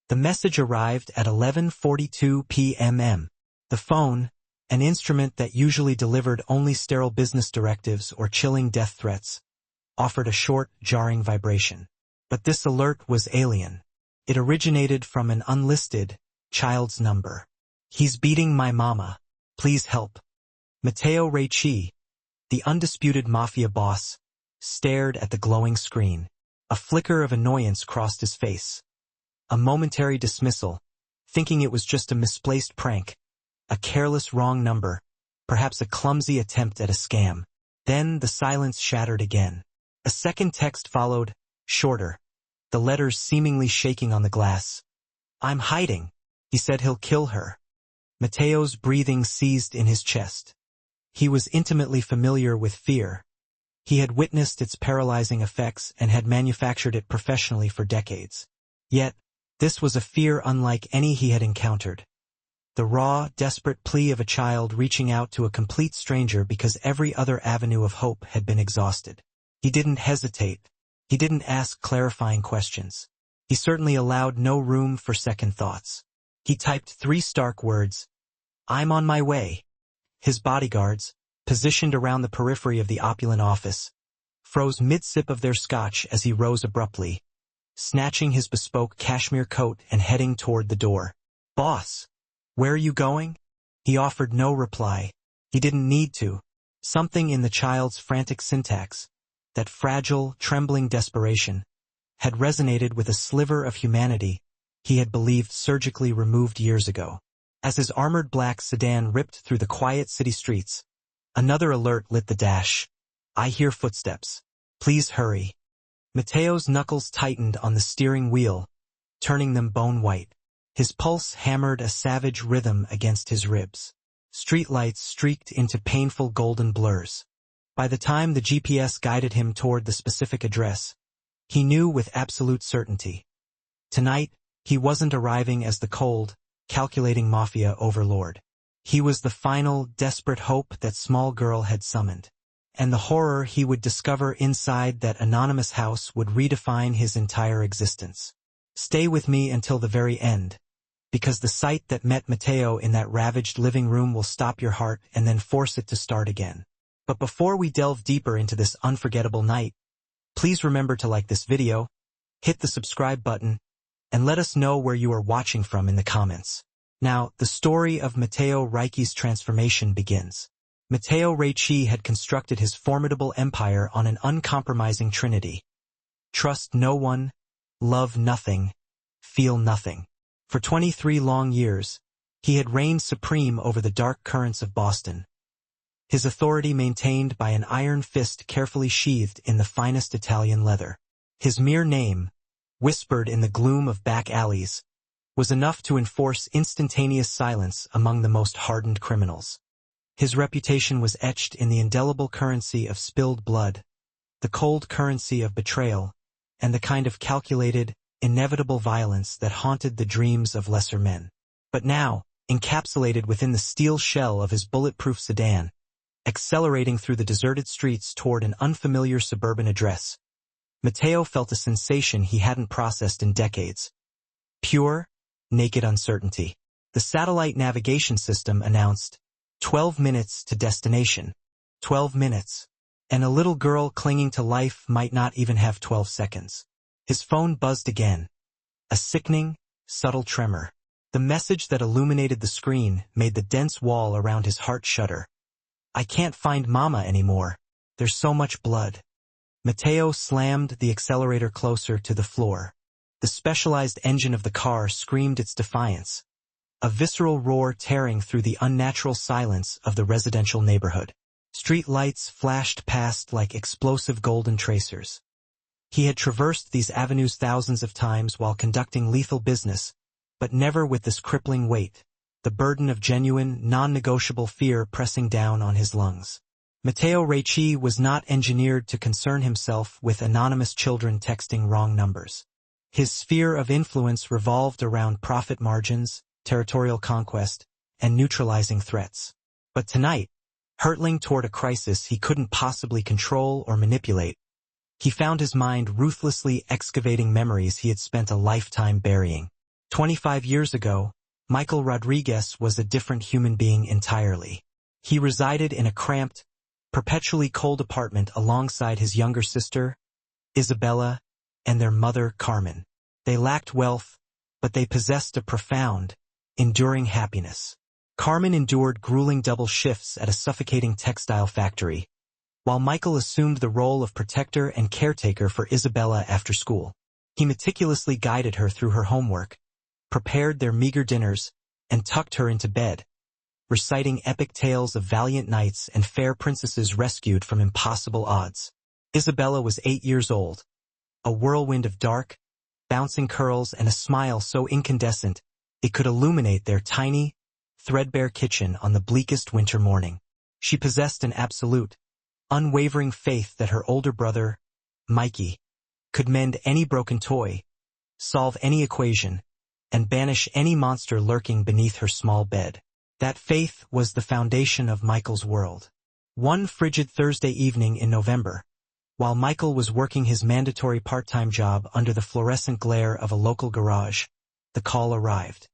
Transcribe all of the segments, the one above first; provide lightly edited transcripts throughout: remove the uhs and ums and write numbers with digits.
The message arrived at 11:42 p.m. The phone, an instrument that usually delivered only sterile business directives or chilling death threats, offered a short, jarring vibration. But this alert was alien. It originated from an unlisted child's number. "He's beating my mama. Please help." Matteo Ricci, the undisputed Mafia boss, stared at the glowing screen. A flicker of annoyance crossed his face. A momentary dismissal, thinking it was just a misplaced prank, a careless wrong number, perhaps a clumsy attempt at a scam. Then the silence shattered again. A second text followed, shorter, the letters seemingly shaking on the glass. "I'm hiding. He said he'll kill her." Matteo's breathing seized in his chest. He was intimately familiar with fear. He had witnessed its paralyzing effects and had manufactured it professionally for decades. Yet, this was a fear unlike any he had encountered. The raw, desperate plea of a child reaching out to a complete stranger because every other avenue of hope had been exhausted. He didn't hesitate. He didn't ask clarifying questions. He certainly allowed no room for second thoughts. He typed 3 stark words: "I'm on my way." His bodyguards, positioned around the periphery of the opulent office, froze mid-sip of their scotch as he rose abruptly, snatching his bespoke cashmere coat and heading toward the door. "Boss, where are you going?" He offered no reply. He didn't need to. Something in the child's frantic syntax, that fragile, trembling desperation, had resonated with a sliver of humanity he had believed surgically removed years ago. As his armored black sedan ripped through the quiet city streets, another alert lit the dash. "I hear footsteps. Please hurry." Matteo's knuckles tightened on the steering wheel, turning them bone white. His pulse hammered a savage rhythm against his ribs. Streetlights streaked into painful golden blurs. By the time the GPS guided him toward the specific address, he knew with absolute certainty. Tonight, he wasn't arriving as the cold, calculating Mafia overlord. He was the final, desperate hope that small girl had summoned. And the horror he would discover inside that anonymous house would redefine his entire existence. Stay with me until the very end, because the sight that met Matteo in that ravaged living room will stop your heart and then force it to start again. But before we delve deeper into this unforgettable night, please remember to like this video, hit the subscribe button, and let us know where you are watching from in the comments. Now, the story of Matteo Ricci's transformation begins. Matteo Ricci had constructed his formidable empire on an uncompromising trinity: trust no one, love nothing, feel nothing. For 23 long years, he had reigned supreme over the dark currents of Boston, his authority maintained by an iron fist carefully sheathed in the finest Italian leather. His mere name, whispered in the gloom of back alleys, was enough to enforce instantaneous silence among the most hardened criminals. His reputation was etched in the indelible currency of spilled blood, the cold currency of betrayal, and the kind of calculated, inevitable violence that haunted the dreams of lesser men. But now, encapsulated within the steel shell of his bulletproof sedan, accelerating through the deserted streets toward an unfamiliar suburban address, Matteo felt a sensation he hadn't processed in decades. Pure, naked uncertainty. The satellite navigation system announced, 12 minutes to destination. 12 minutes. And a little girl clinging to life might not even have 12 seconds. His phone buzzed again. A sickening, subtle tremor. The message that illuminated the screen made the dense wall around his heart shudder. "I can't find Mama anymore. There's so much blood." Matteo slammed the accelerator closer to the floor. The specialized engine of the car screamed its defiance, a visceral roar tearing through the unnatural silence of the residential neighborhood. Street lights flashed past like explosive golden tracers. He had traversed these avenues thousands of times while conducting lethal business, but never with this crippling weight, the burden of genuine, non-negotiable fear pressing down on his lungs. Matteo Ricci was not engineered to concern himself with anonymous children texting wrong numbers. His sphere of influence revolved around profit margins, territorial conquest, and neutralizing threats. But tonight, hurtling toward a crisis he couldn't possibly control or manipulate, he found his mind ruthlessly excavating memories he had spent a lifetime burying. 25 years ago, Michael Rodriguez was a different human being entirely. He resided in a cramped, perpetually cold apartment alongside his younger sister, Isabella, and their mother, Carmen. They lacked wealth, but they possessed a profound, enduring happiness. Carmen endured grueling double shifts at a suffocating textile factory, while Michael assumed the role of protector and caretaker for Isabella after school. He meticulously guided her through her homework, prepared their meager dinners, and tucked her into bed, reciting epic tales of valiant knights and fair princesses rescued from impossible odds. Isabella was 8 years old, a whirlwind of dark, bouncing curls and a smile so incandescent it could illuminate their tiny, threadbare kitchen on the bleakest winter morning. She possessed an absolute, unwavering faith that her older brother, Mikey, could mend any broken toy, solve any equation, and banish any monster lurking beneath her small bed. That faith was the foundation of Michael's world. One frigid Thursday evening in November, while Michael was working his mandatory part-time job under the fluorescent glare of a local garage, the call arrived.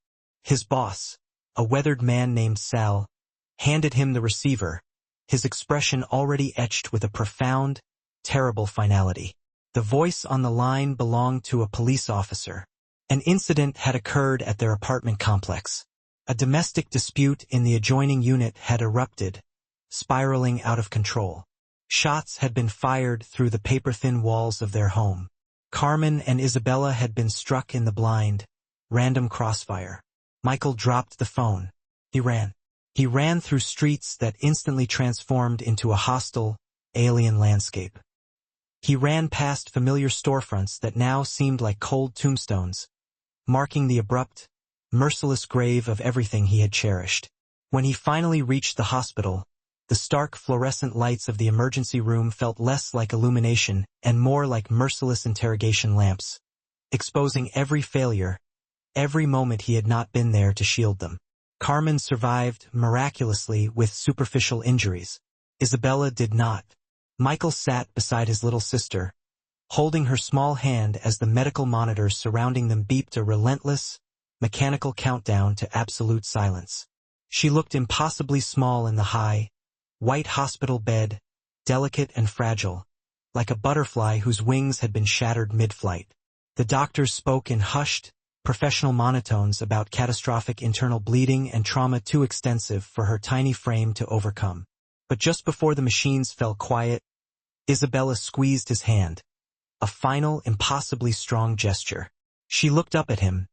His boss, a weathered man named Sal, handed him the receiver, his expression already etched with a profound, terrible finality. The voice on the line belonged to a police officer. An incident had occurred at their apartment complex. A domestic dispute in the adjoining unit had erupted, spiraling out of control. Shots had been fired through the paper-thin walls of their home. Carmen and Isabella had been struck in the blind, random crossfire. Michael dropped the phone. He ran. He ran through streets that instantly transformed into a hostile, alien landscape. He ran past familiar storefronts that now seemed like cold tombstones, marking the abrupt, merciless grave of everything he had cherished. When he finally reached the hospital, the stark fluorescent lights of the emergency room felt less like illumination and more like merciless interrogation lamps, exposing every failure, every moment he had not been there to shield them. Carmen survived, miraculously, with superficial injuries. Isabella did not. Michael sat beside his little sister, holding her small hand as the medical monitors surrounding them beeped a relentless, mechanical countdown to absolute silence. She looked impossibly small in the high, white hospital bed, delicate and fragile, like a butterfly whose wings had been shattered mid-flight. The doctors spoke in hushed, professional monotones about catastrophic internal bleeding and trauma too extensive for her tiny frame to overcome. But just before the machines fell quiet, Isabella squeezed his hand, a final, impossibly strong gesture. She looked up at him,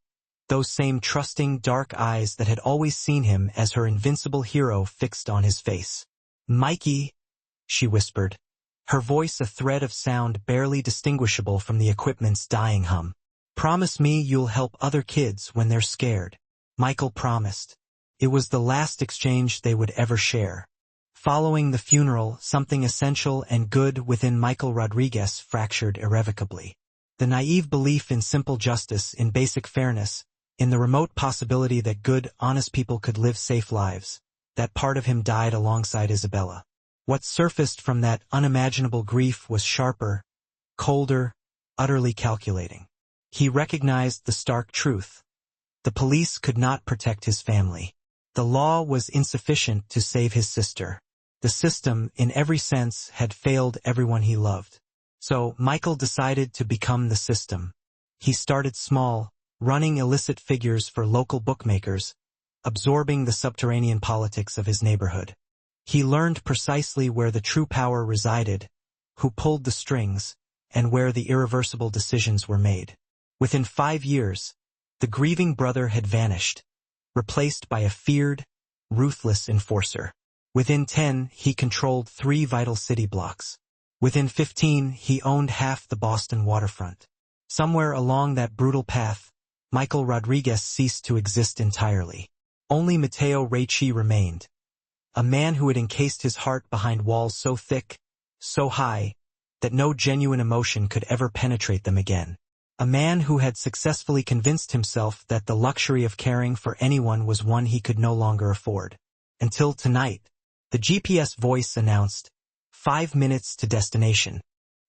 those same trusting, dark eyes that had always seen him as her invincible hero fixed on his face. "Mikey," she whispered, her voice a thread of sound barely distinguishable from the equipment's dying hum. "Promise me you'll help other kids when they're scared." Michael promised. It was the last exchange they would ever share. Following the funeral, something essential and good within Michael Rodriguez fractured irrevocably. The naive belief in simple justice, in basic fairness, in the remote possibility that good, honest people could live safe lives, that part of him died alongside Isabella. What surfaced from that unimaginable grief was sharper, colder, utterly calculating. He recognized the stark truth. The police could not protect his family. The law was insufficient to save his sister. The system, in every sense, had failed everyone he loved. So, Michael decided to become the system. He started small, running illicit figures for local bookmakers, absorbing the subterranean politics of his neighborhood. He learned precisely where the true power resided, who pulled the strings, and where the irreversible decisions were made. Within 5 years, the grieving brother had vanished, replaced by a feared, ruthless enforcer. Within 10, he controlled 3 vital city blocks. Within 15, he owned half the Boston waterfront. Somewhere along that brutal path, Michael Rodriguez ceased to exist entirely. Only Mateo Ricci remained, a man who had encased his heart behind walls so thick, so high, that no genuine emotion could ever penetrate them again. A man who had successfully convinced himself that the luxury of caring for anyone was one he could no longer afford. Until tonight, the GPS voice announced, 5 minutes to destination.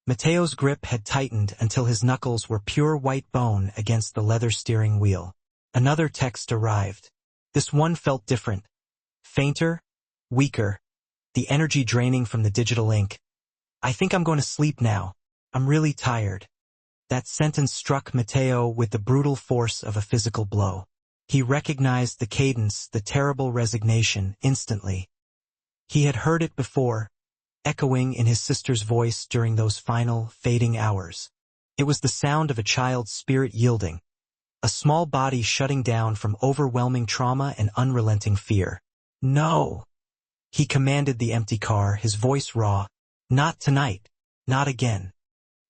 Mateo's grip had tightened until his knuckles were pure white bone against the leather steering wheel. Another text arrived. This one felt different. Fainter, weaker, the energy draining from the digital ink. I think I'm going to sleep now. I'm really tired. That sentence struck Matteo with the brutal force of a physical blow. He recognized the cadence, the terrible resignation, instantly. He had heard it before, echoing in his sister's voice during those final, fading hours. It was the sound of a child's spirit yielding, a small body shutting down from overwhelming trauma and unrelenting fear. No! He commanded the empty car, his voice raw. Not tonight. Not again.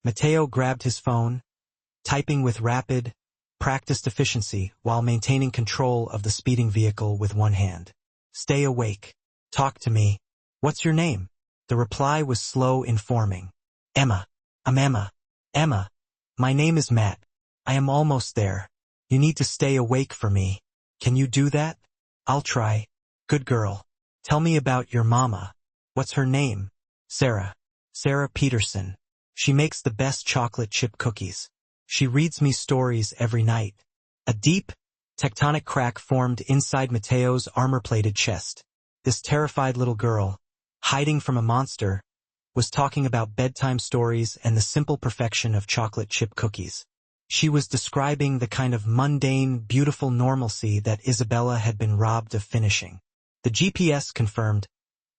Matteo grabbed his phone, typing with rapid, practiced efficiency while maintaining control of the speeding vehicle with one hand. Stay awake. Talk to me. What's your name? The reply was slow, informing. Emma. I'm Emma. Emma. My name is Matt. I am almost there. You need to stay awake for me. Can you do that? I'll try. Good girl. Tell me about your mama. What's her name? Sarah. Sarah Peterson. She makes the best chocolate chip cookies. She reads me stories every night. A deep, tectonic crack formed inside Matteo's armor-plated chest. This terrified little girl, hiding from a monster, was talking about bedtime stories and the simple perfection of chocolate chip cookies. She was describing the kind of mundane, beautiful normalcy that Isabella had been robbed of finishing. The GPS confirmed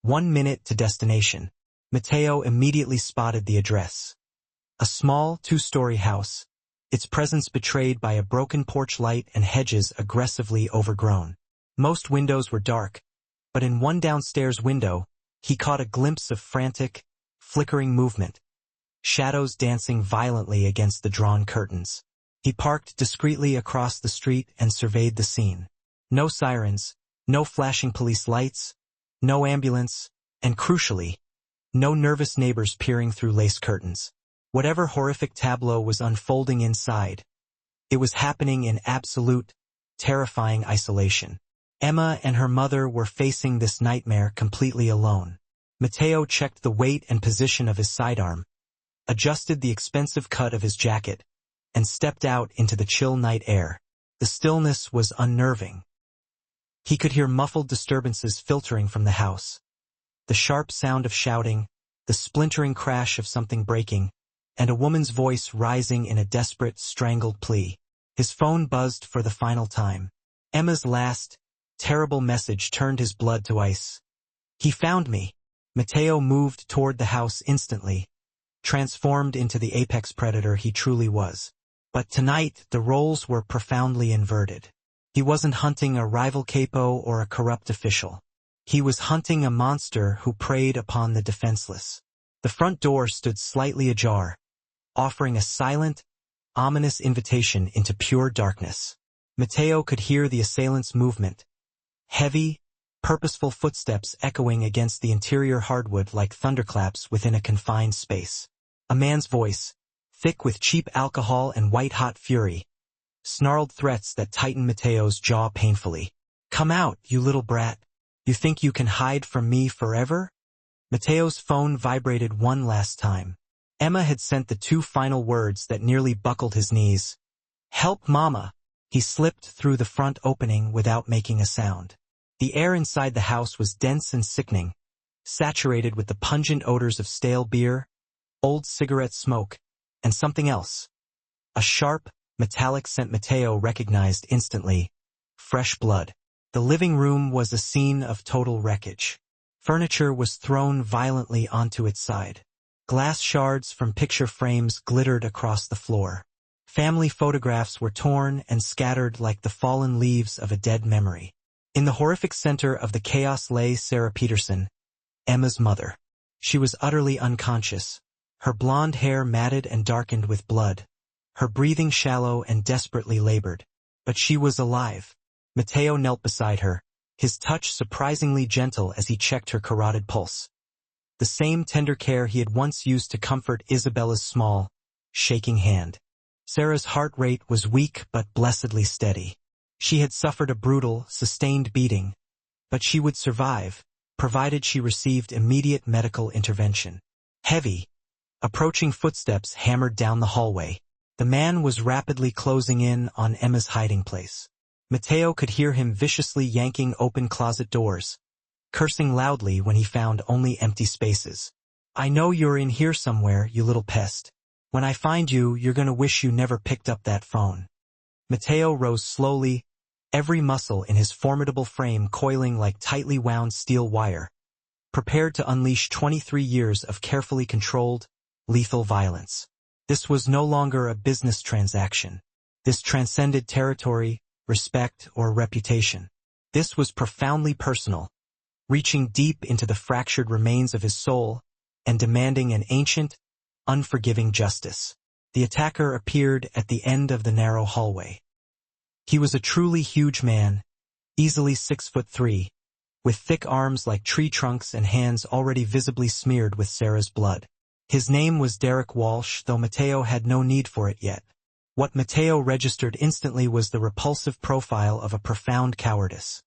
1 minute to destination. Matteo immediately spotted the address. A small, 2-story house, its presence betrayed by a broken porch light and hedges aggressively overgrown. Most windows were dark, but in one downstairs window, he caught a glimpse of frantic, flickering movement, shadows dancing violently against the drawn curtains. He parked discreetly across the street and surveyed the scene. No sirens, no flashing police lights, no ambulance, and crucially, no nervous neighbors peering through lace curtains. Whatever horrific tableau was unfolding inside, it was happening in absolute, terrifying isolation. Emma and her mother were facing this nightmare completely alone. Matteo checked the weight and position of his sidearm, adjusted the expensive cut of his jacket, and stepped out into the chill night air. The stillness was unnerving. He could hear muffled disturbances filtering from the house. The sharp sound of shouting, the splintering crash of something breaking, and a woman's voice rising in a desperate, strangled plea. His phone buzzed for the final time. Emma's last, terrible message turned his blood to ice. He found me. Matteo moved toward the house instantly, transformed into the apex predator he truly was. But tonight, the roles were profoundly inverted. He wasn't hunting a rival capo or a corrupt official. He was hunting a monster who preyed upon the defenseless. The front door stood slightly ajar, offering a silent, ominous invitation into pure darkness. Matteo could hear the assailant's movement, heavy, purposeful footsteps echoing against the interior hardwood like thunderclaps within a confined space. A man's voice, thick with cheap alcohol and white-hot fury, snarled threats that tightened Matteo's jaw painfully. Come out, you little brat. You think you can hide from me forever? Matteo's phone vibrated one last time. Emma had sent the 2 final words that nearly buckled his knees. Help, Mama. He slipped through the front opening without making a sound. The air inside the house was dense and sickening, saturated with the pungent odors of stale beer, old cigarette smoke, and something else. A sharp, metallic scent Matteo recognized instantly. Fresh blood. The living room was a scene of total wreckage. Furniture was thrown violently onto its side. Glass shards from picture frames glittered across the floor. Family photographs were torn and scattered like the fallen leaves of a dead memory. In the horrific center of the chaos lay Sarah Peterson, Emma's mother. She was utterly unconscious, her blonde hair matted and darkened with blood, her breathing shallow and desperately labored. But she was alive. Matteo knelt beside her, his touch surprisingly gentle as he checked her carotid pulse. The same tender care he had once used to comfort Isabella's small, shaking hand. Sarah's heart rate was weak but blessedly steady. She had suffered a brutal, sustained beating, but she would survive, provided she received immediate medical intervention. Heavy, approaching footsteps hammered down the hallway. The man was rapidly closing in on Emma's hiding place. Mateo could hear him viciously yanking open closet doors, cursing loudly when he found only empty spaces. "I know you're in here somewhere, you little pest. When I find you, you're gonna wish you never picked up that phone." Mateo rose slowly, every muscle in his formidable frame coiling like tightly wound steel wire, prepared to unleash 23 years of carefully controlled, lethal violence. This was no longer a business transaction. This transcended territory, respect, or reputation. This was profoundly personal, reaching deep into the fractured remains of his soul and demanding an ancient, unforgiving justice. The attacker appeared at the end of the narrow hallway. He was a truly huge man, easily 6'3", with thick arms like tree trunks and hands already visibly smeared with Sarah's blood. His name was Derek Walsh, though Mateo had no need for it yet. What Mateo registered instantly was the repulsive profile of a profound cowardice.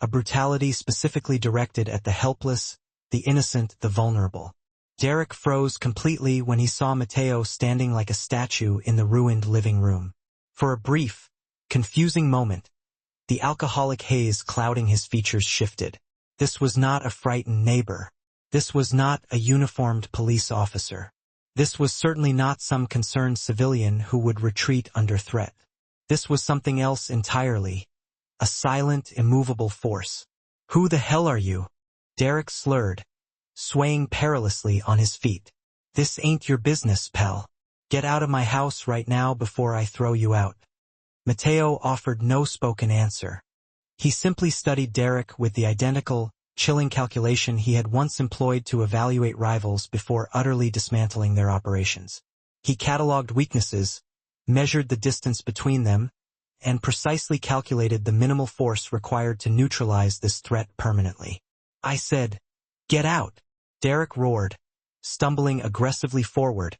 A brutality specifically directed at the helpless, the innocent, the vulnerable. Derek froze completely when he saw Mateo standing like a statue in the ruined living room. For a brief, confusing moment, the alcoholic haze clouding his features shifted. This was not a frightened neighbor. This was not a uniformed police officer. This was certainly not some concerned civilian who would retreat under threat. This was something else entirely. A silent, immovable force. "Who the hell are you?" Derek slurred, swaying perilously on his feet. "This ain't your business, pal. Get out of my house right now before I throw you out." Mateo offered no spoken answer. He simply studied Derek with the identical, chilling calculation he had once employed to evaluate rivals before utterly dismantling their operations. He cataloged weaknesses, measured the distance between them, and precisely calculated the minimal force required to neutralize this threat permanently. "I said, get out!" Derek roared, stumbling aggressively forward,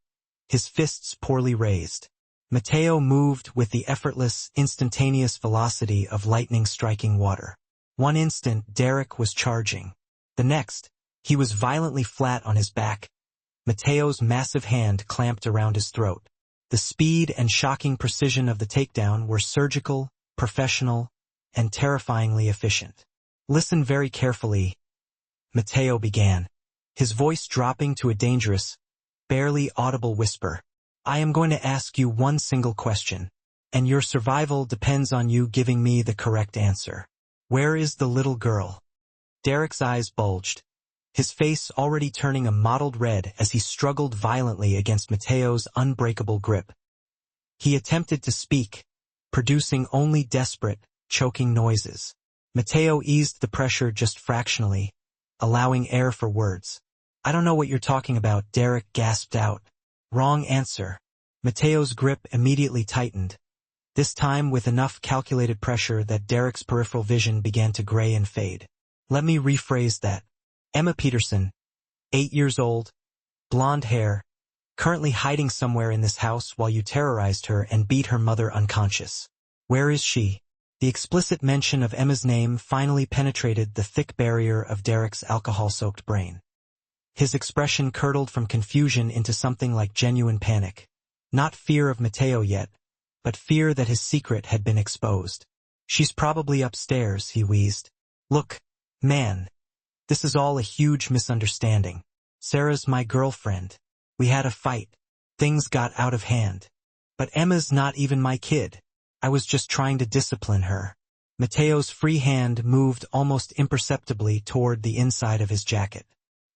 his fists poorly raised. Mateo moved with the effortless, instantaneous velocity of lightning striking water. One instant, Derek was charging. The next, he was violently flat on his back, Mateo's massive hand clamped around his throat. The speed and shocking precision of the takedown were surgical, professional, and terrifyingly efficient. "Listen very carefully," Mateo began, his voice dropping to a dangerous, barely audible whisper. "I am going to ask you one single question, and your survival depends on you giving me the correct answer. Where is the little girl?" Derek's eyes bulged, his face already turning a mottled red as he struggled violently against Mateo's unbreakable grip. He attempted to speak, producing only desperate, choking noises. Mateo eased the pressure just fractionally, allowing air for words. "I don't know what you're talking about," Derek gasped out. "Wrong answer." Mateo's grip immediately tightened, this time with enough calculated pressure that Derek's peripheral vision began to gray and fade. "Let me rephrase that. Emma Peterson, 8 years old, blonde hair, currently hiding somewhere in this house while you terrorized her and beat her mother unconscious. Where is she?" The explicit mention of Emma's name finally penetrated the thick barrier of Derek's alcohol-soaked brain. His expression curdled from confusion into something like genuine panic. Not fear of Mateo yet, but fear that his secret had been exposed. "She's probably upstairs," he wheezed. "Look, man, this is all a huge misunderstanding. Sarah's my girlfriend. We had a fight. Things got out of hand. But Emma's not even my kid. I was just trying to discipline her." Mateo's free hand moved almost imperceptibly toward the inside of his jacket.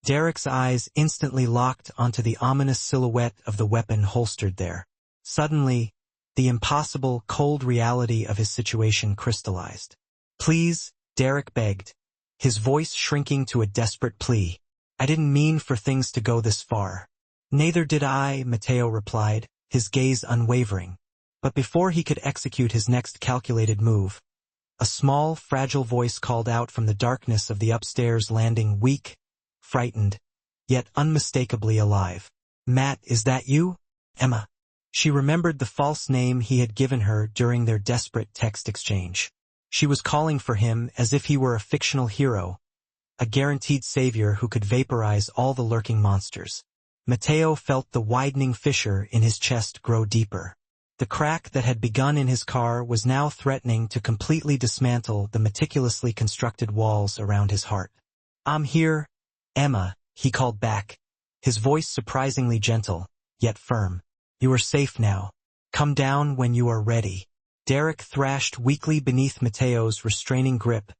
Derek's eyes instantly locked onto the ominous silhouette of the weapon holstered there. Suddenly, the impossible, cold reality of his situation crystallized. "Please," Derek begged, his voice shrinking to a desperate plea. "I didn't mean for things to go this far." "Neither did I," Mateo replied, his gaze unwavering. But before he could execute his next calculated move, a small, fragile voice called out from the darkness of the upstairs landing, weak, frightened, yet unmistakably alive. "Matt, is that you?" "Emma." She remembered the false name he had given her during their desperate text exchange. She was calling for him as if he were a fictional hero, a guaranteed savior who could vaporize all the lurking monsters. Mateo felt the widening fissure in his chest grow deeper. The crack that had begun in his car was now threatening to completely dismantle the meticulously constructed walls around his heart. "I'm here, Emma," he called back, his voice surprisingly gentle, yet firm. "You are safe now. Come down when you are ready." Derek thrashed weakly beneath Mateo's restraining grip,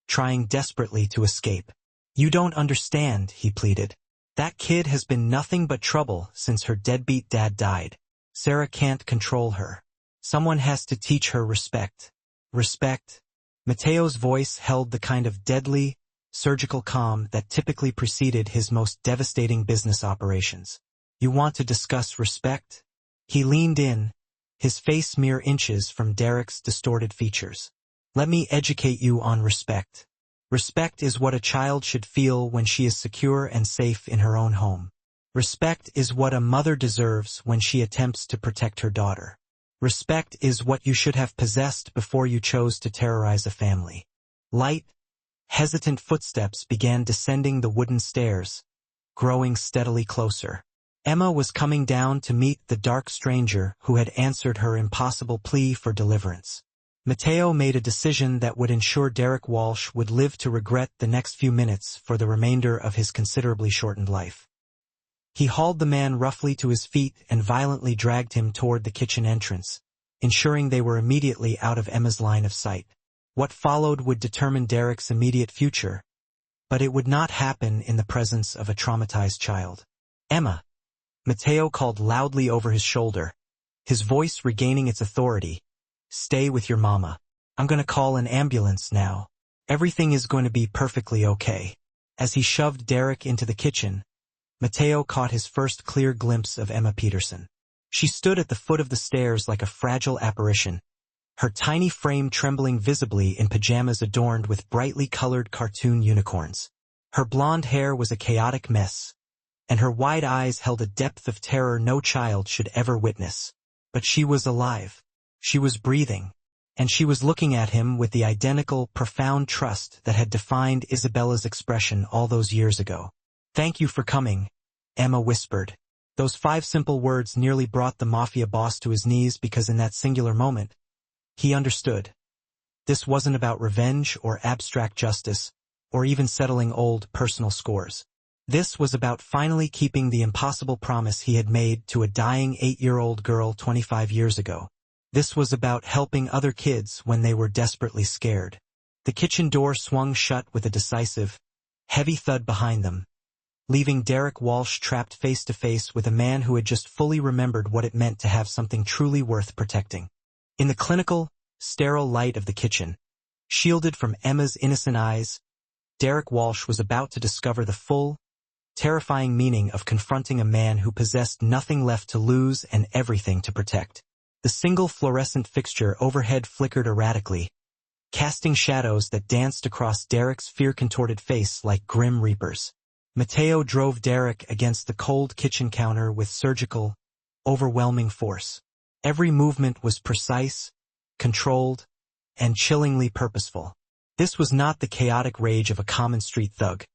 trying desperately to escape. "You don't understand," he pleaded. "That kid has been nothing but trouble since her deadbeat dad died. Sarah can't control her. Someone has to teach her respect." Respect? Mateo's voice held the kind of deadly, surgical calm that typically preceded his most devastating business operations. "You want to discuss respect?" He leaned in, his face mere inches from Derek's distorted features. "Let me educate you on respect. Respect is what a child should feel when she is secure and safe in her own home. Respect is what a mother deserves when she attempts to protect her daughter. Respect is what you should have possessed before you chose to terrorize a family." Light, hesitant footsteps began descending the wooden stairs, growing steadily closer. Emma was coming down to meet the dark stranger who had answered her impossible plea for deliverance. Mateo made a decision that would ensure Derek Walsh would live to regret the next few minutes for the remainder of his considerably shortened life. He hauled the man roughly to his feet and violently dragged him toward the kitchen entrance, ensuring they were immediately out of Emma's line of sight. What followed would determine Derek's immediate future, but it would not happen in the presence of a traumatized child. "Emma," Mateo called loudly over his shoulder, his voice regaining its authority. "Stay with your mama. I'm going to call an ambulance now. Everything is going to be perfectly okay." As he shoved Derek into the kitchen, Mateo caught his first clear glimpse of Emma Peterson. She stood at the foot of the stairs like a fragile apparition, her tiny frame trembling visibly in pajamas adorned with brightly colored cartoon unicorns. Her blonde hair was a chaotic mess, and her wide eyes held a depth of terror no child should ever witness. But she was alive. She was breathing, and she was looking at him with the identical, profound trust that had defined Isabella's expression all those years ago. "Thank you for coming," Emma whispered. Those 5 simple words nearly brought the Mafia boss to his knees because in that singular moment, he understood. This wasn't about revenge or abstract justice, or even settling old personal scores. This was about finally keeping the impossible promise he had made to a dying 8-year-old girl 25 years ago. This was about helping other kids when they were desperately scared. The kitchen door swung shut with a decisive, heavy thud behind them, leaving Derek Walsh trapped face to face with a man who had just fully remembered what it meant to have something truly worth protecting. In the clinical, sterile light of the kitchen, shielded from Emma's innocent eyes, Derek Walsh was about to discover the full, terrifying meaning of confronting a man who possessed nothing left to lose and everything to protect. The single fluorescent fixture overhead flickered erratically, casting shadows that danced across Derek's fear-contorted face like grim reapers. Mateo drove Derek against the cold kitchen counter with surgical, overwhelming force. Every movement was precise, controlled, and chillingly purposeful. This was not the chaotic rage of a common street thug.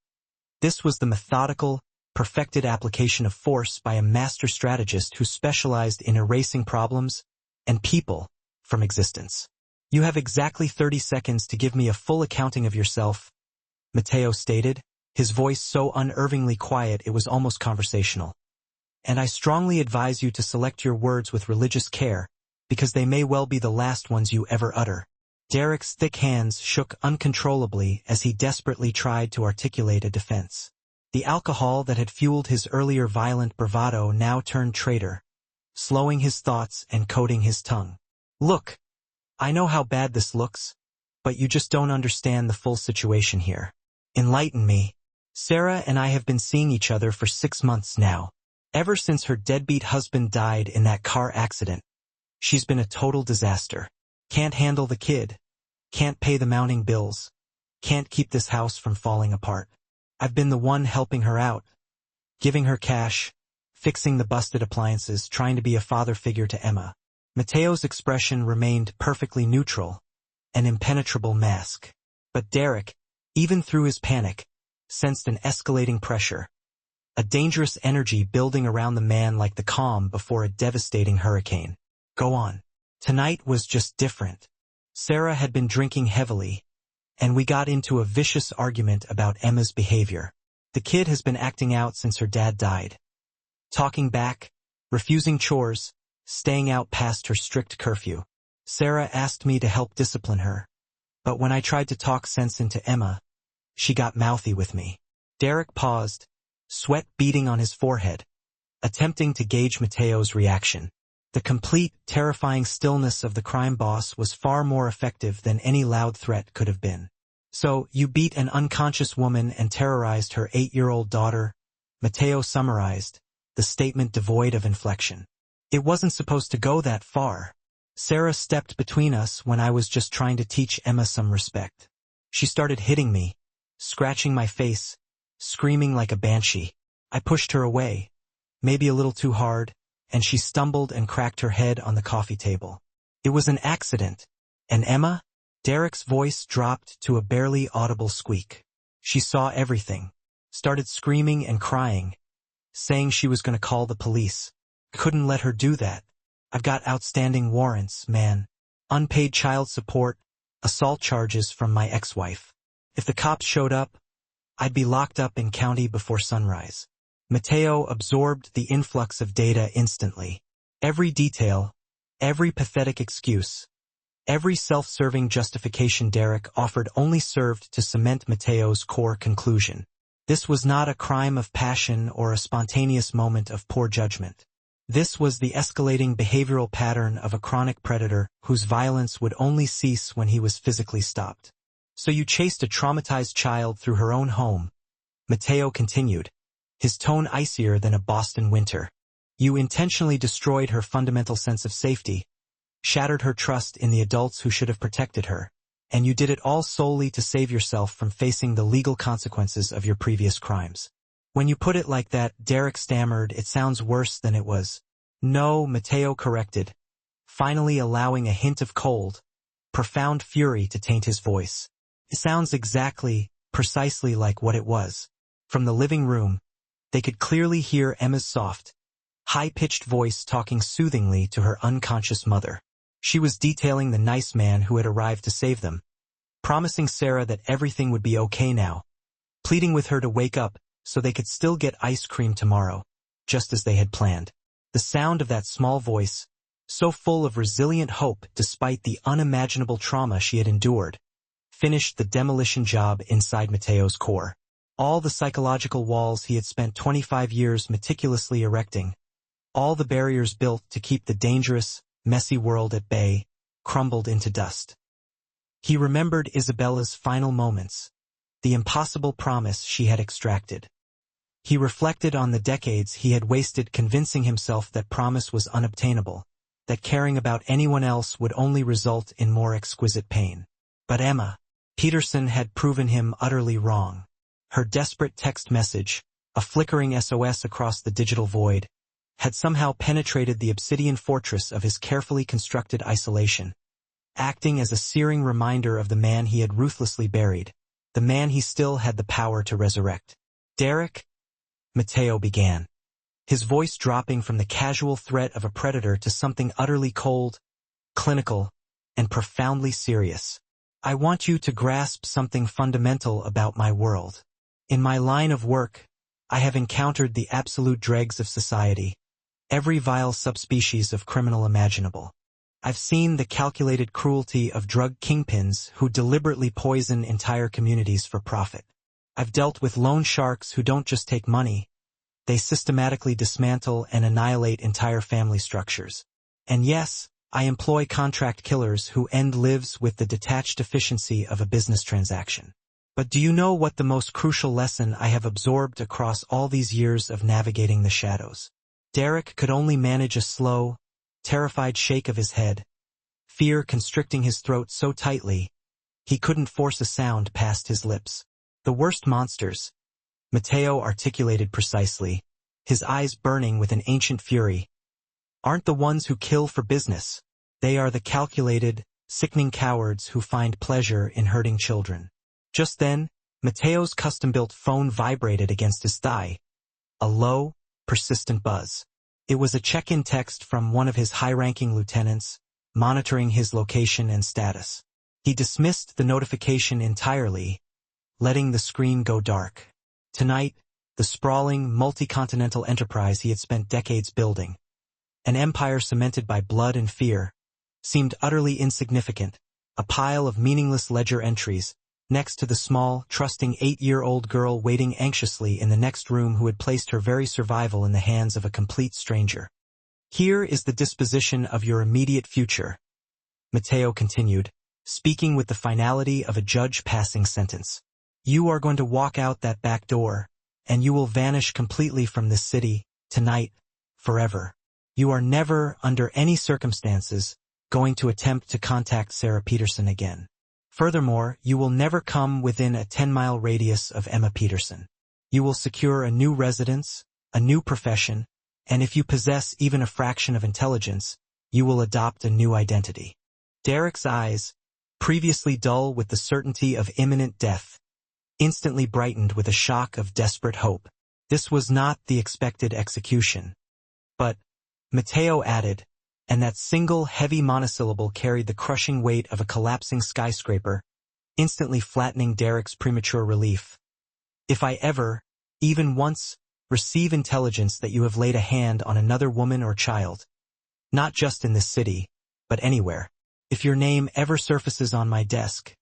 This was the methodical, perfected application of force by a master strategist who specialized in erasing problems and people from existence. "You have exactly 30 seconds to give me a full accounting of yourself," Mateo stated, his voice so unnervingly quiet it was almost conversational. "And I strongly advise you to select your words with religious care, because they may well be the last ones you ever utter." Derek's thick hands shook uncontrollably as he desperately tried to articulate a defense. The alcohol that had fueled his earlier violent bravado now turned traitor, slowing his thoughts and coating his tongue. "Look, I know how bad this looks, but you just don't understand the full situation here. Enlighten me. Sarah and I have been seeing each other for 6 months now. Ever since her deadbeat husband died in that car accident, she's been a total disaster. Can't handle the kid, can't pay the mounting bills, can't keep this house from falling apart. I've been the one helping her out, giving her cash, fixing the busted appliances, trying to be a father figure to Emma." Mateo's expression remained perfectly neutral, an impenetrable mask. But Derek, even through his panic, sensed an escalating pressure, a dangerous energy building around the man like the calm before a devastating hurricane. Go on. Tonight was just different. Sarah had been drinking heavily, and we got into a vicious argument about Emma's behavior. The kid has been acting out since her dad died. Talking back, refusing chores, staying out past her strict curfew. Sarah asked me to help discipline her, but when I tried to talk sense into Emma, she got mouthy with me. Derek paused, sweat beading on his forehead, attempting to gauge Mateo's reaction. The complete, terrifying stillness of the crime boss was far more effective than any loud threat could have been. So, you beat an unconscious woman and terrorized her 8-year-old daughter, Mateo summarized, the statement devoid of inflection. It wasn't supposed to go that far. Sarah stepped between us when I was just trying to teach Emma some respect. She started hitting me, scratching my face, screaming like a banshee. I pushed her away, maybe a little too hard, and she stumbled and cracked her head on the coffee table. It was an accident. And Emma? Derek's voice dropped to a barely audible squeak. She saw everything, started screaming and crying, saying she was going to call the police. Couldn't let her do that. I've got outstanding warrants, man. Unpaid child support, assault charges from my ex-wife. If the cops showed up, I'd be locked up in county before sunrise. Mateo absorbed the influx of data instantly. Every detail, every pathetic excuse, every self-serving justification Derek offered only served to cement Mateo's core conclusion. This was not a crime of passion or a spontaneous moment of poor judgment. This was the escalating behavioral pattern of a chronic predator whose violence would only cease when he was physically stopped. So you chased a traumatized child through her own home, Mateo continued, his tone icier than a Boston winter. You intentionally destroyed her fundamental sense of safety, shattered her trust in the adults who should have protected her, and you did it all solely to save yourself from facing the legal consequences of your previous crimes. When you put it like that, Derek stammered, it sounds worse than it was. No, Mateo corrected, finally allowing a hint of cold, profound fury to taint his voice. It sounds exactly, precisely like what it was. From the living room, they could clearly hear Emma's soft, high-pitched voice talking soothingly to her unconscious mother. She was detailing the nice man who had arrived to save them, promising Sarah that everything would be okay now, pleading with her to wake up so they could still get ice cream tomorrow, just as they had planned. The sound of that small voice, so full of resilient hope despite the unimaginable trauma she had endured, finished the demolition job inside Mateo's core. All the psychological walls he had spent 25 years meticulously erecting, all the barriers built to keep the dangerous, messy world at bay, crumbled into dust. He remembered Isabella's final moments, the impossible promise she had extracted. He reflected on the decades he had wasted convincing himself that promise was unobtainable, that caring about anyone else would only result in more exquisite pain. But Emma Peterson had proven him utterly wrong. Her desperate text message, a flickering SOS across the digital void, had somehow penetrated the obsidian fortress of his carefully constructed isolation, acting as a searing reminder of the man he had ruthlessly buried, the man he still had the power to resurrect. Derek? Mateo began, his voice dropping from the casual threat of a predator to something utterly cold, clinical, and profoundly serious. I want you to grasp something fundamental about my world. In my line of work, I have encountered the absolute dregs of society, every vile subspecies of criminal imaginable. I've seen the calculated cruelty of drug kingpins who deliberately poison entire communities for profit. I've dealt with loan sharks who don't just take money, they systematically dismantle and annihilate entire family structures. And yes, I employ contract killers who end lives with the detached efficiency of a business transaction. But do you know what the most crucial lesson I have absorbed across all these years of navigating the shadows? Derek could only manage a slow, terrified shake of his head, fear constricting his throat so tightly, he couldn't force a sound past his lips. The worst monsters, Mateo articulated precisely, his eyes burning with an ancient fury, aren't the ones who kill for business. They are the calculated, sickening cowards who find pleasure in hurting children. Just then, Mateo's custom-built phone vibrated against his thigh, a low, persistent buzz. It was a check-in text from one of his high-ranking lieutenants, monitoring his location and status. He dismissed the notification entirely, letting the screen go dark. Tonight, the sprawling, multi-continental enterprise he had spent decades building, an empire cemented by blood and fear, seemed utterly insignificant, a pile of meaningless ledger entries, next to the small, trusting 8-year-old girl waiting anxiously in the next room who had placed her very survival in the hands of a complete stranger. Here is the disposition of your immediate future, Mateo continued, speaking with the finality of a judge passing sentence. You are going to walk out that back door, and you will vanish completely from this city, tonight, forever. You are never, under any circumstances, going to attempt to contact Sarah Peterson again. Furthermore, you will never come within a 10-mile radius of Emma Peterson. You will secure a new residence, a new profession, and if you possess even a fraction of intelligence, you will adopt a new identity. Derek's eyes, previously dull with the certainty of imminent death, instantly brightened with a shock of desperate hope. This was not the expected execution. But, Mateo added, and that single heavy monosyllable carried the crushing weight of a collapsing skyscraper, instantly flattening Derek's premature relief. If I ever, even once, receive intelligence that you have laid a hand on another woman or child, not just in this city, but anywhere, if your name ever surfaces on my desk,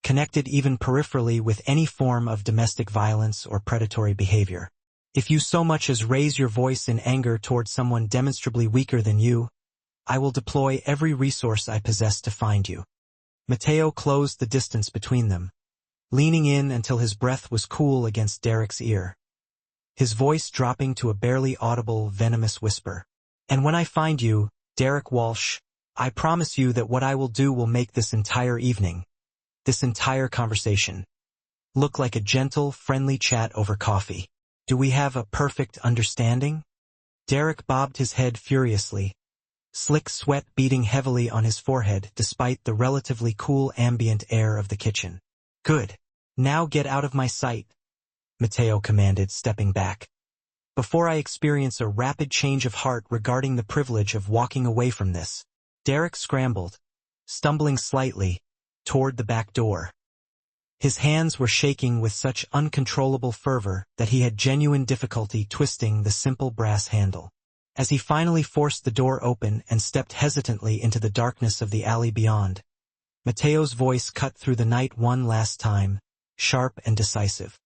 connected even peripherally with any form of domestic violence or predatory behavior, if you so much as raise your voice in anger toward someone demonstrably weaker than you, I will deploy every resource I possess to find you. Mateo closed the distance between them, leaning in until his breath was cool against Derek's ear, his voice dropping to a barely audible, venomous whisper. And when I find you, Derek Walsh, I promise you that what I will do will make this entire evening, this entire conversation, look like a gentle, friendly chat over coffee. Do we have a perfect understanding? Derek bobbed his head furiously, slick sweat beading heavily on his forehead despite the relatively cool ambient air of the kitchen. Good. Now get out of my sight, Mateo commanded, stepping back. Before I experience a rapid change of heart regarding the privilege of walking away from this. Derek scrambled, stumbling slightly, toward the back door. His hands were shaking with such uncontrollable fervor that he had genuine difficulty twisting the simple brass handle. As he finally forced the door open and stepped hesitantly into the darkness of the alley beyond, Mateo's voice cut through the night one last time, sharp and decisive.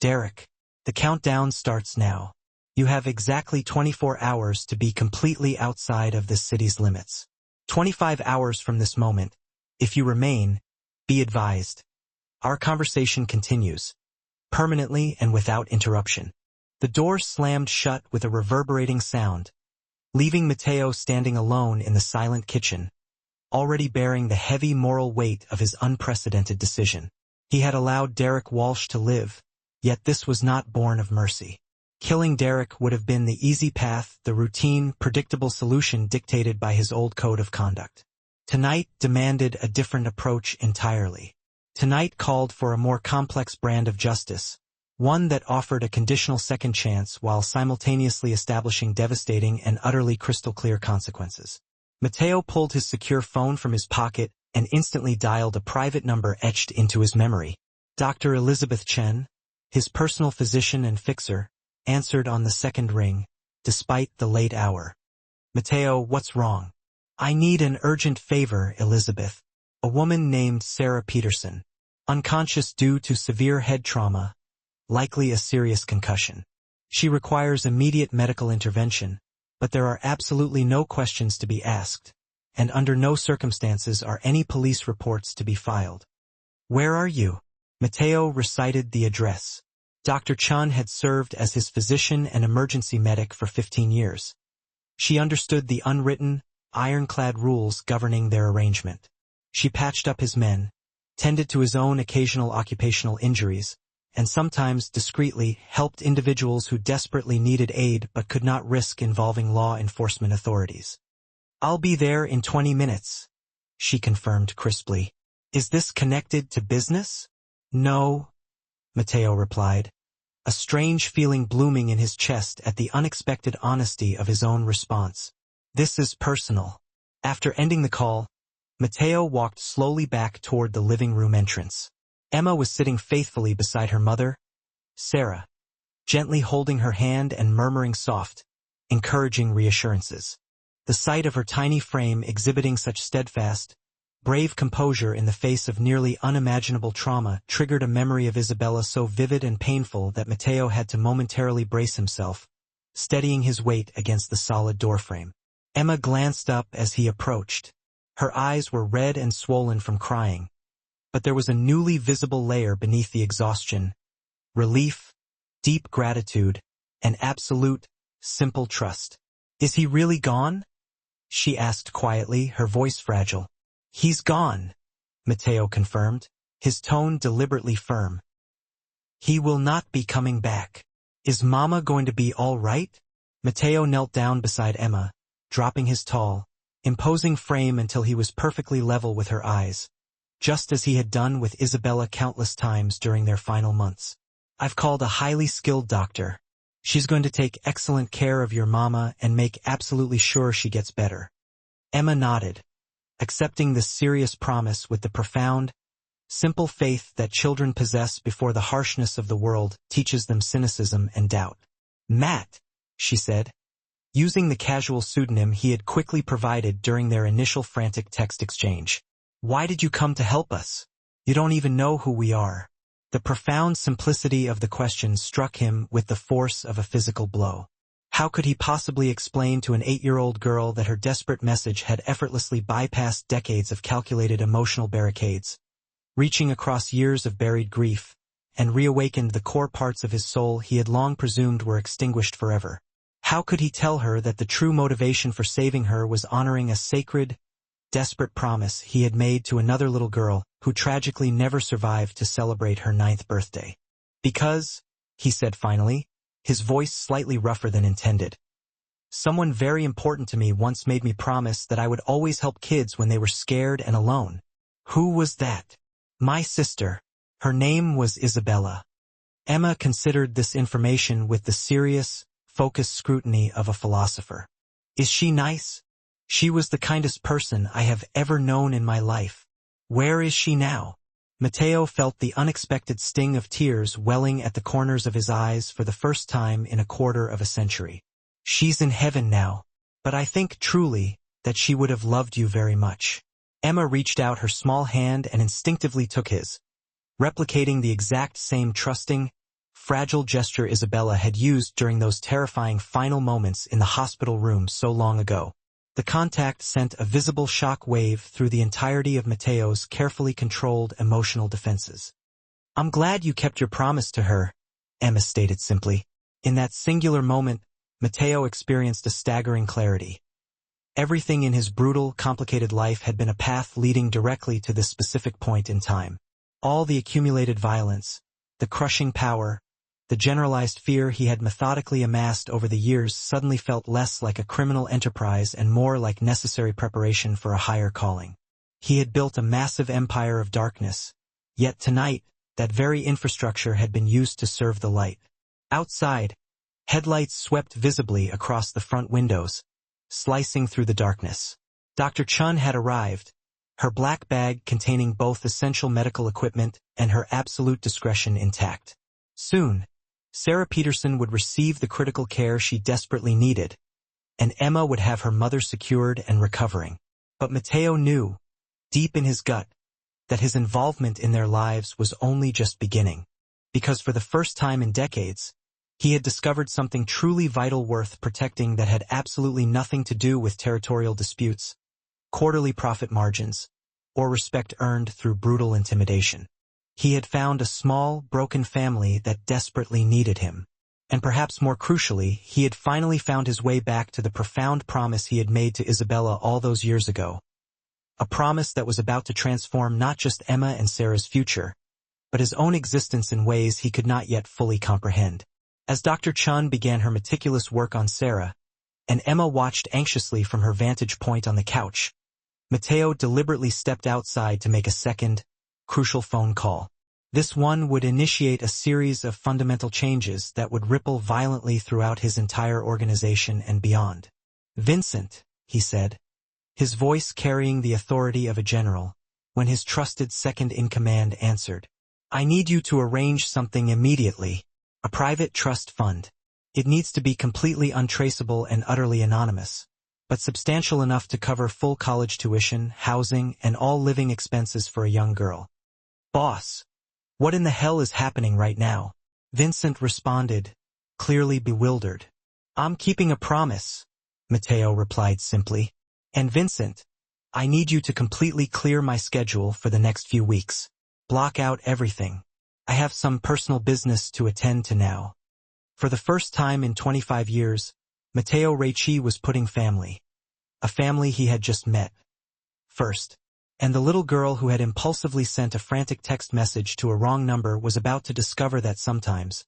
Derek, the countdown starts now. You have exactly 24 hours to be completely outside of this city's limits. 25 hours from this moment, if you remain, be advised. Our conversation continues, permanently and without interruption. The door slammed shut with a reverberating sound, leaving Mateo standing alone in the silent kitchen, already bearing the heavy moral weight of his unprecedented decision. He had allowed Derek Walsh to live, yet this was not born of mercy. Killing Derek would have been the easy path, the routine, predictable solution dictated by his old code of conduct. Tonight demanded a different approach entirely. Tonight called for a more complex brand of justice, one that offered a conditional second chance while simultaneously establishing devastating and utterly crystal-clear consequences. Mateo pulled his secure phone from his pocket and instantly dialed a private number etched into his memory. Dr. Elizabeth Chen, his personal physician and fixer, answered on the second ring, despite the late hour. Mateo, what's wrong? I need an urgent favor, Elizabeth. A woman named Sarah Peterson, unconscious due to severe head trauma, likely a serious concussion. She requires immediate medical intervention, but there are absolutely no questions to be asked, and under no circumstances are any police reports to be filed. Where are you? Mateo recited the address. Dr. Chun had served as his physician and emergency medic for 15 years. She understood the unwritten, ironclad rules governing their arrangement. She patched up his men, tended to his own occasional occupational injuries, and sometimes discreetly helped individuals who desperately needed aid but could not risk involving law enforcement authorities. I'll be there in 20 minutes, she confirmed crisply. Is this connected to business? No, Mateo replied. a strange feeling blooming in his chest at the unexpected honesty of his own response. "This is personal." After ending the call, Matteo walked slowly back toward the living room entrance. Emma was sitting faithfully beside her mother, Sarah, gently holding her hand and murmuring soft, encouraging reassurances. The sight of her tiny frame exhibiting such steadfast, brave composure in the face of nearly unimaginable trauma triggered a memory of Isabella so vivid and painful that Matteo had to momentarily brace himself, steadying his weight against the solid doorframe. Emma glanced up as he approached. Her eyes were red and swollen from crying, but there was a newly visible layer beneath the exhaustion: relief, deep gratitude, and absolute, simple trust. "Is he really gone?" she asked quietly, her voice fragile. "He's gone," Matteo confirmed, his tone deliberately firm. "He will not be coming back. Is Mama going to be all right?" Matteo knelt down beside Emma, dropping his tall, imposing frame until he was perfectly level with her eyes, just as he had done with Isabella countless times during their final months. "I've called a highly skilled doctor. She's going to take excellent care of your mama and make absolutely sure she gets better." Emma nodded, accepting this serious promise with the profound, simple faith that children possess before the harshness of the world teaches them cynicism and doubt. "Matt," she said, using the casual pseudonym he had quickly provided during their initial frantic text exchange. "Why did you come to help us? You don't even know who we are." The profound simplicity of the question struck him with the force of a physical blow. How could he possibly explain to an 8-year-old girl that her desperate message had effortlessly bypassed decades of calculated emotional barricades, reaching across years of buried grief, and reawakened the core parts of his soul he had long presumed were extinguished forever? How could he tell her that the true motivation for saving her was honoring a sacred, desperate promise he had made to another little girl who tragically never survived to celebrate her 9th birthday? "Because," he said finally, his voice slightly rougher than intended, "someone very important to me once made me promise that I would always help kids when they were scared and alone." "Who was that?" "My sister. Her name was Isabella." Emma considered this information with the serious, focused scrutiny of a philosopher. "Is she nice?" "She was the kindest person I have ever known in my life." "Where is she now?" Matteo felt the unexpected sting of tears welling at the corners of his eyes for the first time in a quarter of a century. "She's in heaven now, but I think truly that she would have loved you very much." Emma reached out her small hand and instinctively took his, replicating the exact same trusting, fragile gesture Isabella had used during those terrifying final moments in the hospital room so long ago. The contact sent a visible shock wave through the entirety of Matteo's carefully controlled emotional defenses. "I'm glad you kept your promise to her," Emma stated simply. In that singular moment, Matteo experienced a staggering clarity. Everything in his brutal, complicated life had been a path leading directly to this specific point in time. All the accumulated violence, the crushing power, the generalized fear he had methodically amassed over the years suddenly felt less like a criminal enterprise and more like necessary preparation for a higher calling. He had built a massive empire of darkness, yet tonight, that very infrastructure had been used to serve the light. Outside, headlights swept visibly across the front windows, slicing through the darkness. Dr. Chun had arrived, her black bag containing both essential medical equipment and her absolute discretion intact. Soon, Sarah Peterson would receive the critical care she desperately needed, and Emma would have her mother secured and recovering. But Matteo knew, deep in his gut, that his involvement in their lives was only just beginning, because for the first time in decades, he had discovered something truly vital worth protecting that had absolutely nothing to do with territorial disputes, quarterly profit margins, or respect earned through brutal intimidation. He had found a small, broken family that desperately needed him. And perhaps more crucially, he had finally found his way back to the profound promise he had made to Isabella all those years ago. A promise that was about to transform not just Emma and Sarah's future, but his own existence in ways he could not yet fully comprehend. As Dr. Chun began her meticulous work on Sarah, and Emma watched anxiously from her vantage point on the couch, Matteo deliberately stepped outside to make a second, crucial phone call. This one would initiate a series of fundamental changes that would ripple violently throughout his entire organization and beyond. "Vincent," he said, his voice carrying the authority of a general, when his trusted second-in-command answered. "I need you to arrange something immediately. A private trust fund. It needs to be completely untraceable and utterly anonymous, but substantial enough to cover full college tuition, housing, and all living expenses for a young girl." "Boss, what in the hell is happening right now?" Vincent responded, clearly bewildered. "I'm keeping a promise," Mateo replied simply. "And Vincent, I need you to completely clear my schedule for the next few weeks. Block out everything. I have some personal business to attend to now." For the first time in 25 years, Mateo Ricci was putting a family he had just met, first. And the little girl who had impulsively sent a frantic text message to a wrong number was about to discover that sometimes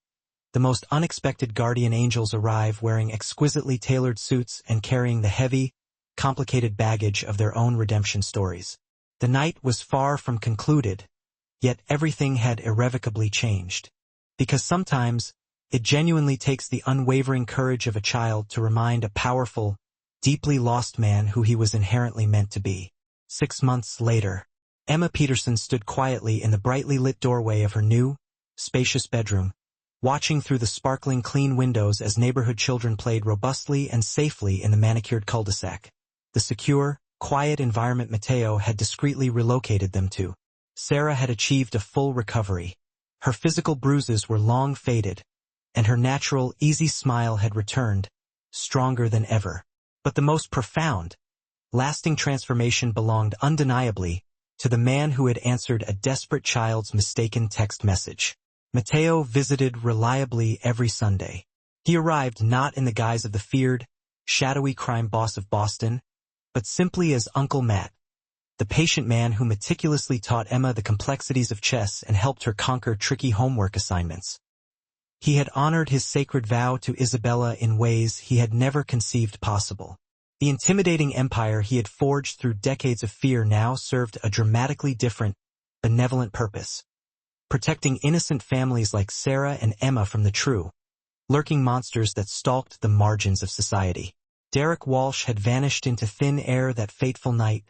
the most unexpected guardian angels arrive wearing exquisitely tailored suits and carrying the heavy, complicated baggage of their own redemption stories. The night was far from concluded, yet everything had irrevocably changed. Because sometimes, it genuinely takes the unwavering courage of a child to remind a powerful, deeply lost man who he was inherently meant to be. 6 months later, Emma Peterson stood quietly in the brightly lit doorway of her new, spacious bedroom, watching through the sparkling clean windows as neighborhood children played robustly and safely in the manicured cul-de-sac. The secure, quiet environment Mateo had discreetly relocated them to. Sarah had achieved a full recovery. Her physical bruises were long faded, and her natural, easy smile had returned, stronger than ever. But the most profound, lasting transformation belonged undeniably to the man who had answered a desperate child's mistaken text message. Mateo visited reliably every Sunday. He arrived not in the guise of the feared, shadowy crime boss of Boston, but simply as Uncle Matt, the patient man who meticulously taught Emma the complexities of chess and helped her conquer tricky homework assignments. He had honored his sacred vow to Isabella in ways he had never conceived possible. The intimidating empire he had forged through decades of fear now served a dramatically different, benevolent purpose, protecting innocent families like Sarah and Emma from the true, lurking monsters that stalked the margins of society. Derek Walsh had vanished into thin air that fateful night,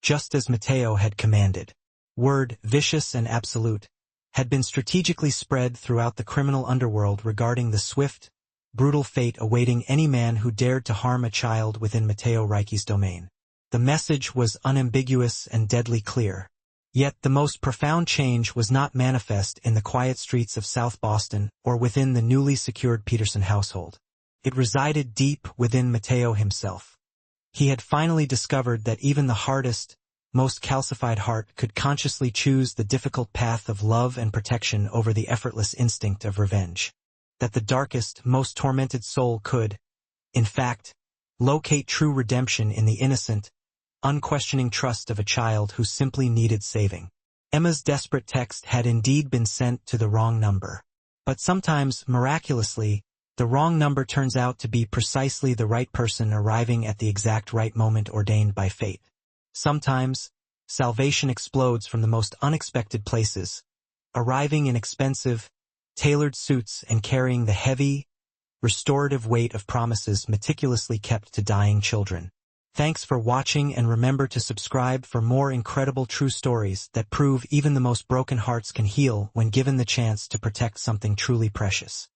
just as Mateo had commanded. Word, vicious and absolute, had been strategically spread throughout the criminal underworld regarding the swift, brutal fate awaiting any man who dared to harm a child within Mateo Ricci's domain. The message was unambiguous and deadly clear. Yet the most profound change was not manifest in the quiet streets of South Boston or within the newly secured Peterson household. It resided deep within Mateo himself. He had finally discovered that even the hardest, most calcified heart could consciously choose the difficult path of love and protection over the effortless instinct of revenge. That the darkest, most tormented soul could, in fact, locate true redemption in the innocent, unquestioning trust of a child who simply needed saving. Emma's desperate text had indeed been sent to the wrong number. But sometimes, miraculously, the wrong number turns out to be precisely the right person arriving at the exact right moment ordained by fate. Sometimes, salvation explodes from the most unexpected places, arriving in expensive, tailored suits and carrying the heavy, restorative weight of promises meticulously kept to dying children. Thanks for watching, and remember to subscribe for more incredible true stories that prove even the most broken hearts can heal when given the chance to protect something truly precious.